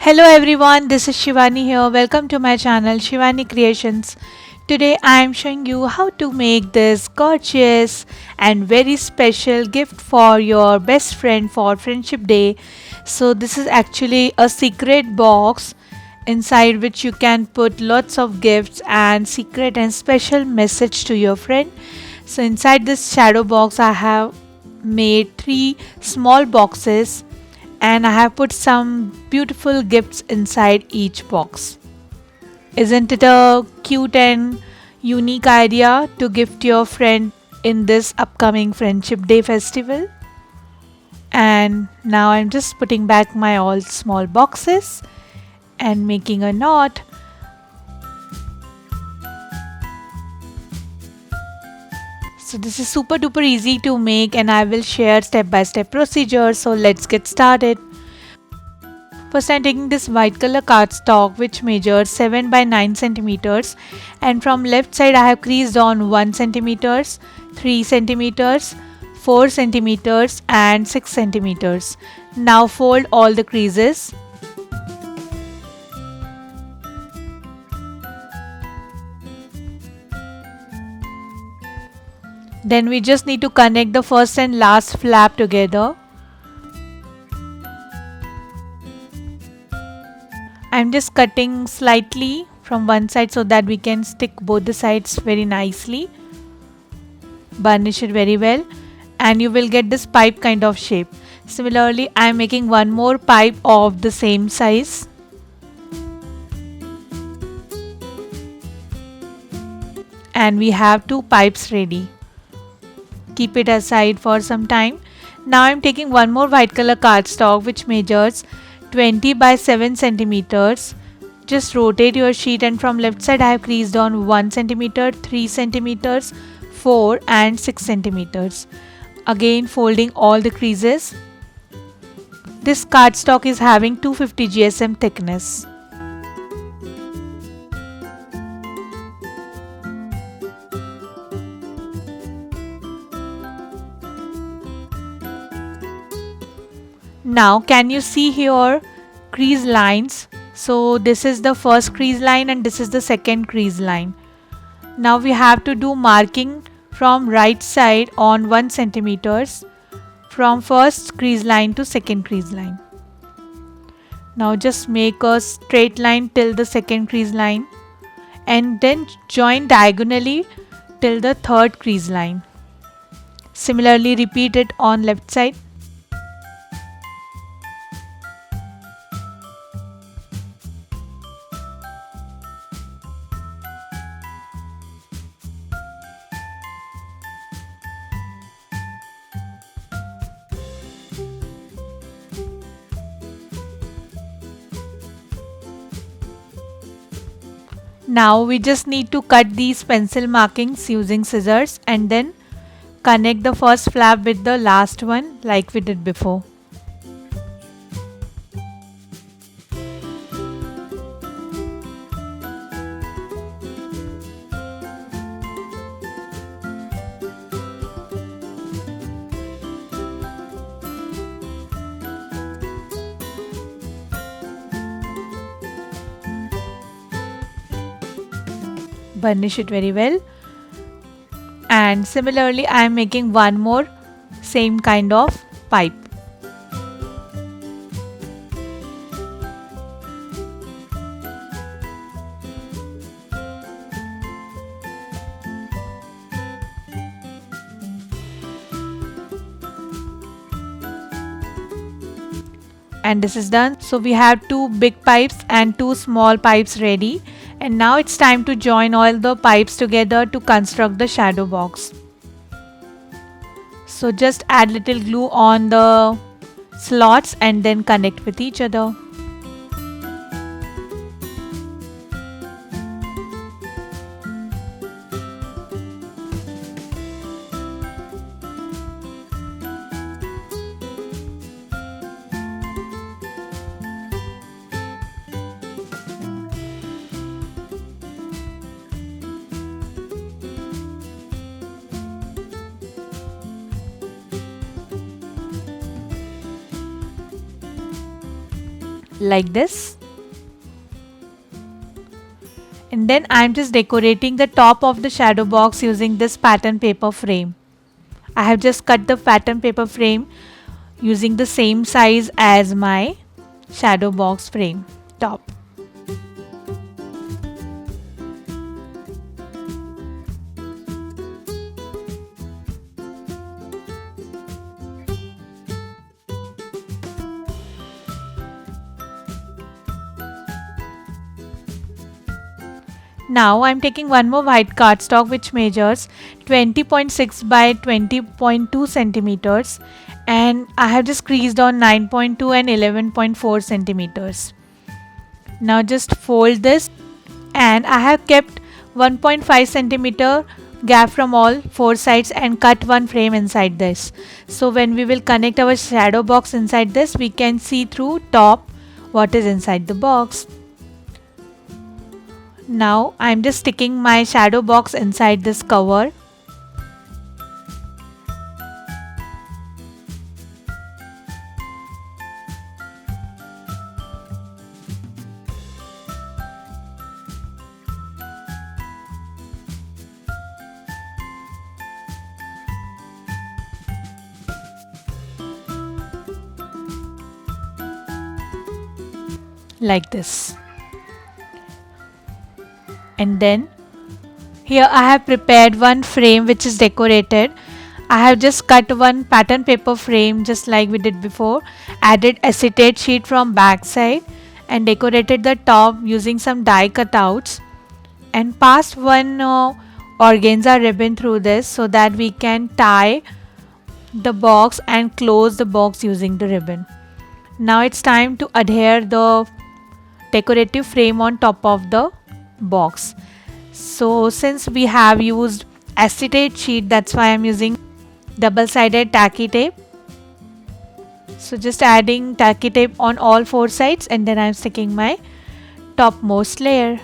Hello everyone, this is Shivani here. Welcome to my channel Shivani Creations. Today I am showing you how to make this gorgeous and very special gift for your best friend for Friendship Day. So this is actually a secret box inside which you can put lots of gifts and secret and special message to your friend. So inside this shadow box I have made 3 small boxes and I have put some beautiful gifts inside each box. Isn't it a cute and unique idea to gift your friend in this upcoming Friendship Day festival? And now I'm just putting back my all small boxes and making a knot. So this is super duper easy to make and I will share step by step procedure. So let's get started. First I'm taking this white color cardstock which measures 7 by 9 centimeters, and from left side I have creased on 1 centimeters, 3 centimeters, 4 centimeters and 6 centimeters. Now fold all the creases. Then we just need to connect the first and last flap together. I'm just cutting slightly from one side so that we can stick both the sides very nicely. Burnish it very well and you will get this pipe kind of shape. Similarly, I am making one more pipe of the same size. And we have 2 pipes ready. Keep it aside for some time. Now I am taking one more white color cardstock which measures 20 by 7 centimeters. Just rotate your sheet and from left side I have creased on 1 centimeter, 3 centimeters, 4 and 6 centimeters. Again folding all the creases. This cardstock is having 250 GSM thickness. Now can you see here crease lines? So this is the first crease line and this is the second crease line. Now we have to do marking from right side on 1 centimeters from first crease line to second crease line. Now just make a straight line till the second crease line and then join diagonally till the third crease line. Similarly repeat it on left side. Now we just need to cut these pencil markings using scissors and then connect the first flap with the last one like we did before. Burnish it very well, and similarly I am making one more same kind of pipe. And this is done. So we have 2 big pipes and 2 small pipes ready, and now it's time to join all the pipes together to construct the shadow box. So just add little glue on the slots and then connect with each other. like this. And then I'm just decorating the top of the shadow box using this pattern paper frame. I have just cut the pattern paper frame using the same size as my shadow box frame top. Now I'm taking one more white cardstock which measures 20.6 by 20.2 centimeters, and I have just creased on 9.2 and 11.4 centimeters. Now just fold this, and I have kept 1.5 centimeter gap from all four sides and cut one frame inside this. So when we will connect our shadow box inside this, we can see through top what is inside the box. Now I'm just sticking my shadow box inside this cover. Like this. And then here I have prepared one frame which is decorated. I have just cut one pattern paper frame just like we did before, added acetate sheet from back side and decorated the top using some die cutouts, and passed one organza ribbon through this so that we can tie the box and close the box using the ribbon. Now it's time to adhere the decorative frame on top of the box. So since we have used acetate sheet, that's why I'm using double-sided tacky tape. So just adding tacky tape on all four sides, and then I'm sticking my topmost layer.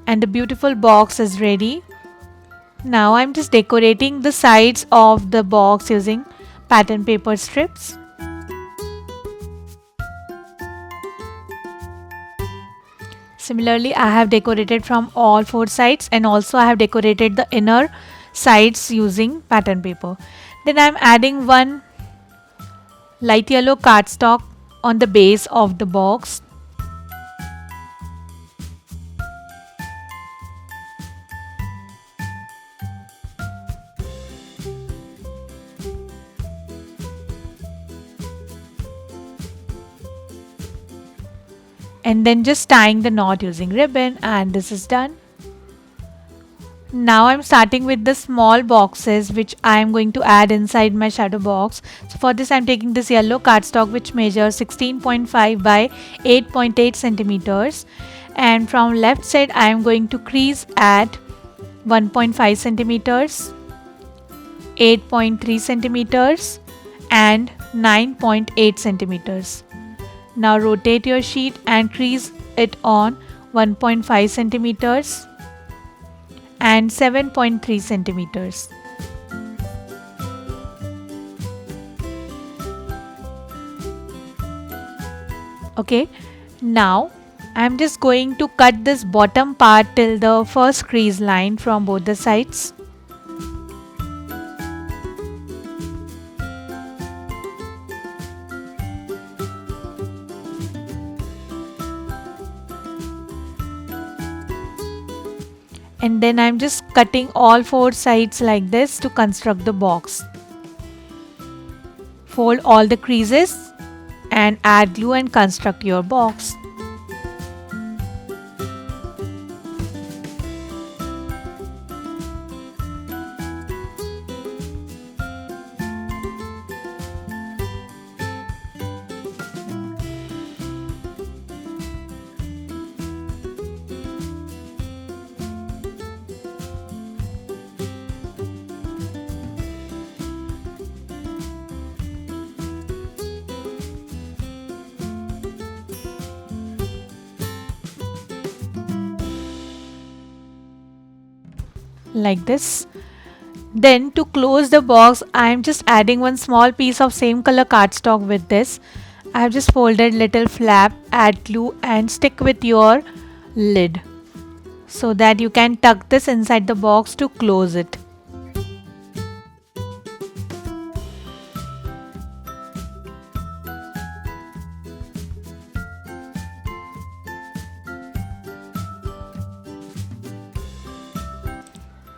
And the beautiful box is ready. Now I'm just decorating the sides of the box using pattern paper strips. Similarly, I have decorated from all four sides, and also I have decorated the inner sides using pattern paper. Then I'm adding one light yellow cardstock on the base of the box. And then just tying the knot using ribbon, and this is done. Now I'm starting with the small boxes which I am going to add inside my shadow box. So for this I'm taking this yellow cardstock which measures 16.5 by 8.8 centimeters, and from left side I am going to crease at 1.5 centimeters, 8.3 centimeters and 9.8 centimeters. Now rotate your sheet and crease it on 1.5 centimeters and 7.3 centimeters. Okay, now I'm just going to cut this bottom part till the first crease line from both the sides. And then I'm just cutting all four sides like this to construct the box. Fold all the creases and add glue and construct your box. like this. Then to close the box, I am just adding one small piece of same color cardstock with this. I have just folded little flap, add glue and stick with your lid so that you can tuck this inside the box to close it.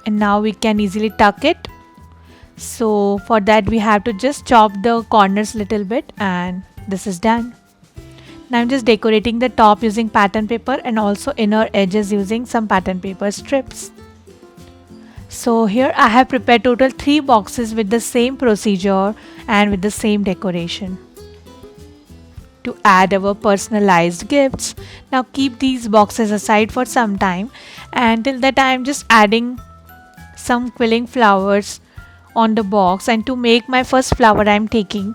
And now we can easily tuck it. So for that we have to just chop the corners little bit, and this is done. Now I'm just decorating the top using pattern paper and also inner edges using some pattern paper strips. So here I have prepared total 3 boxes with the same procedure and with the same decoration to add our personalized gifts. Now keep these boxes aside for some time, and till that I am just adding some quilling flowers on the box. And to make my first flower I am taking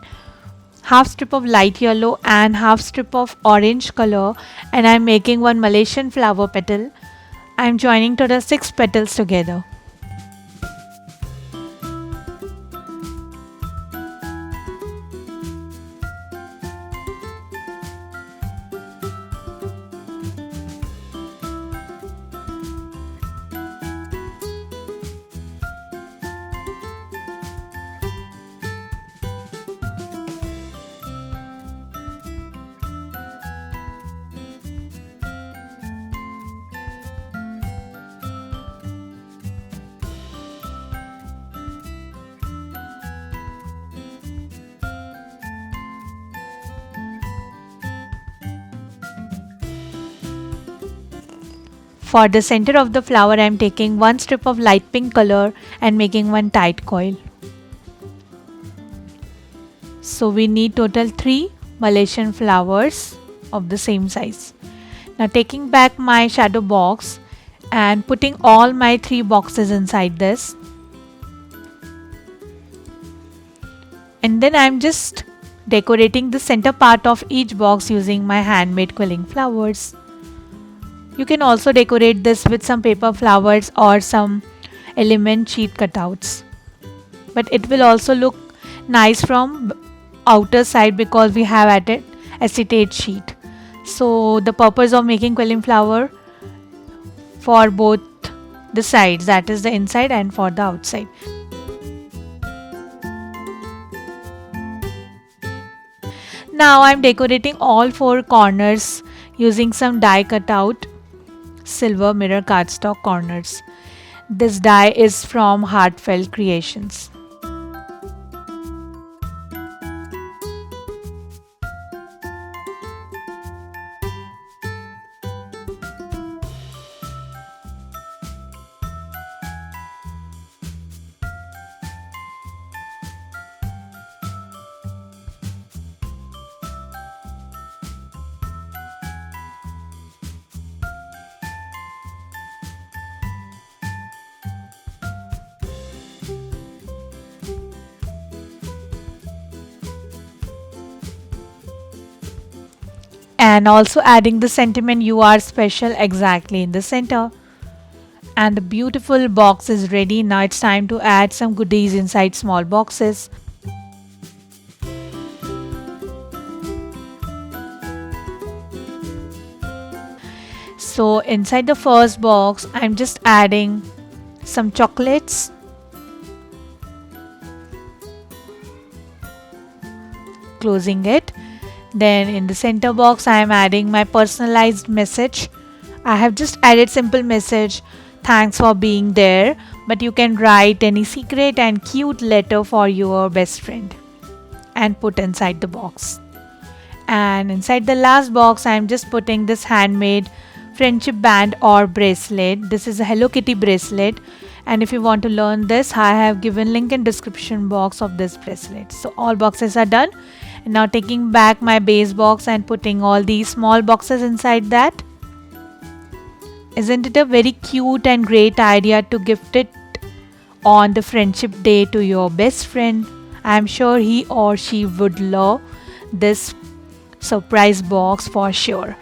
half strip of light yellow and half strip of orange color, and I am making one Malaysian flower petal. I am joining to the 6 petals together. For the center of the flower I am taking one strip of light pink color and making one tight coil. So we need total 3 Malaysian flowers of the same size. Now taking back my shadow box and putting all my 3 boxes inside this. And then I am just decorating the center part of each box using my handmade quilling flowers. You can also decorate this with some paper flowers or some element sheet cutouts. But it will also look nice from outer side because we have added acetate sheet. So the purpose of making quilling flower for both the sides, that is the inside and for the outside. Now I am decorating all 4 corners using some die cutout silver mirror cardstock corners. This die is from Heartfelt Creations. And also adding the sentiment "You are special" exactly in the center. And the beautiful box is ready. Now it's time to add some goodies inside small boxes. So inside the first box I'm just adding some chocolates, closing it. Then in the center box I am adding my personalized message. I have just added simple message, "Thanks for being there," but you can write any secret and cute letter for your best friend and put inside the box. And inside the last box I am just putting this handmade friendship band or bracelet. This is a Hello Kitty bracelet, and if you want to learn this I have given link in description box of this bracelet. So all boxes are done. And now taking back my base box and putting all these small boxes inside that. Isn't it a very cute and great idea to gift it on the friendship day to your best friend? I'm sure he or she would love this surprise box for sure.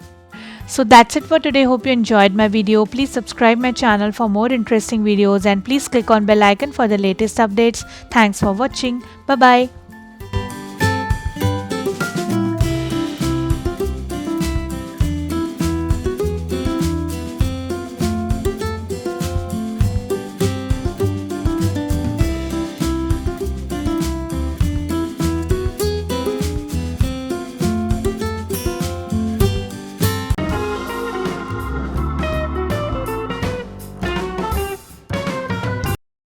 So that's it for today. Hope you enjoyed my video. Please subscribe my channel for more interesting videos and please click on bell icon for the latest updates. Thanks for watching. Bye bye.